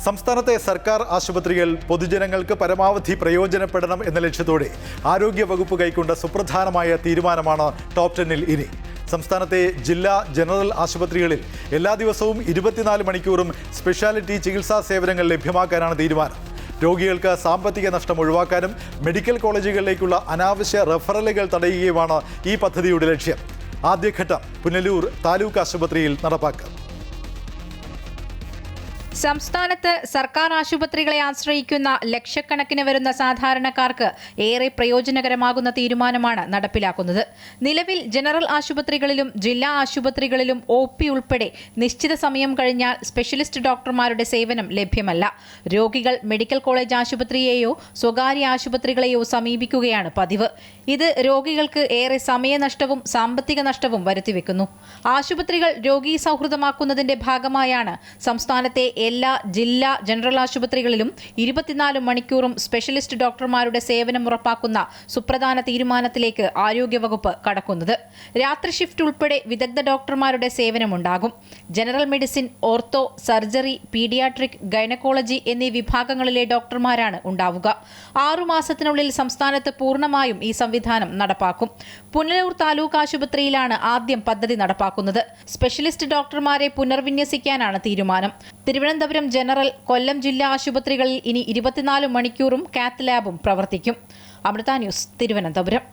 സംസ്ഥാനത്തെ സർക്കാർ ആശുപത്രികൾ പൊതുജനങ്ങൾക്ക് പരമാവധി പ്രയോജനപ്പെടണം എന്ന ലക്ഷ്യത്തോടെ ആരോഗ്യ വകുപ്പ് കൈക്കൊണ്ട സുപ്രധാനമായ തീരുമാനമാണ് ടോപ്പ് 10-ൽ ഇനി. സംസ്ഥാനത്തെ ജില്ലാ ജനറൽ ആശുപത്രികളിൽ എല്ലാ ദിവസവും 24 മണിക്കൂറും സ്പെഷ്യാലിറ്റി ചികിത്സാ സേവനങ്ങൾ ലഭ്യമാക്കാനാണ് തീരുമാനം. രോഗികൾക്ക് സാമ്പത്തിക നഷ്ടം ഒഴിവാക്കാനും മെഡിക്കൽ കോളേജുകളിലേക്കുള്ള അനാവശ്യ റെഫറലുകൾ തടയുകയുമാണ് ഈ പദ്ധതിയുടെ ലക്ഷ്യം. ആദ്യഘട്ടം പുനലൂർ താലൂക്ക് ആശുപത്രിയിൽ നടപ്പാക്കും. സംസ്ഥാനത്ത് സർക്കാർ ആശുപത്രികളെ ആശ്രയിക്കുന്ന ലക്ഷക്കണക്കിന് വരുന്ന സാധാരണക്കാർക്ക് ഏറെ പ്രയോജനകരമാകുന്ന തീരുമാനമാണ് നടപ്പിലാക്കുന്നത്. നിലവിൽ ജനറൽ ആശുപത്രികളിലും ജില്ലാ ആശുപത്രികളിലും OP ഉൾപ്പെടെ നിശ്ചിത സമയം കഴിഞ്ഞാൽ സ്പെഷ്യലിസ്റ്റ് ഡോക്ടർമാരുടെ സേവനം ലഭ്യമല്ല. രോഗികൾ മെഡിക്കൽ കോളേജ് ആശുപത്രിയെയോ സ്വകാര്യ ആശുപത്രികളെയോ സമീപിക്കുകയാണ് പതിവ്. ഇത് രോഗികൾക്ക് ഏറെ സമയനഷ്ടവും സാമ്പത്തിക നഷ്ടവും വരുത്തിവെക്കുന്നു. ആശുപത്രികൾ രോഗീ സൗഹൃദമാക്കുന്നതിന്റെ ഭാഗമായാണ് സംസ്ഥാനത്തെ എല്ലാ ജില്ലാ ജനറൽ ആശുപത്രികളിലും 24 മണിക്കൂറും സ്പെഷ്യലിസ്റ്റ് ഡോക്ടർമാരുടെ സേവനം ഉറപ്പാക്കുന്ന സുപ്രധാന തീരുമാനത്തിലേക്ക് ആരോഗ്യവകുപ്പ് കടക്കുന്നത്. രാത്രി ഷിഫ്റ്റ് ഉൾപ്പെടെ വിദഗ്ധ ഡോക്ടർമാരുടെ സേവനമുണ്ടാകും. General medicine, ortho, surgery, paediatric, gynaecology എന്നീ വിഭാഗങ്ങളിലെ ഡോക്ടർമാരാണ് ഉണ്ടാവുക. 6 മാസത്തിനുള്ളിൽ സംസ്ഥാനത്ത് പൂർണ്ണമായും ഈ സംവിധാനം നടപ്പാക്കും. പുനലൂർ താലൂക്ക് ആശുപത്രിയിലാണ് ആദ്യം പദ്ധതി നടപ്പാക്കുന്നത്. സ്പെഷ്യലിസ്റ്റ് ഡോക്ടർമാരെ പുനർവിന്യസിക്കാനാണ് തീരുമാനം. തിരുവനന്തപുരം ജനറൽ, കൊല്ലം ജില്ലാ ആശുപത്രികളിൽ ഇനി 24 മണിക്കൂറും കാത്ത് ലാബും പ്രവർത്തിക്കും. അമൃത ന്യൂസ്, തിരുവനന്തപുരം.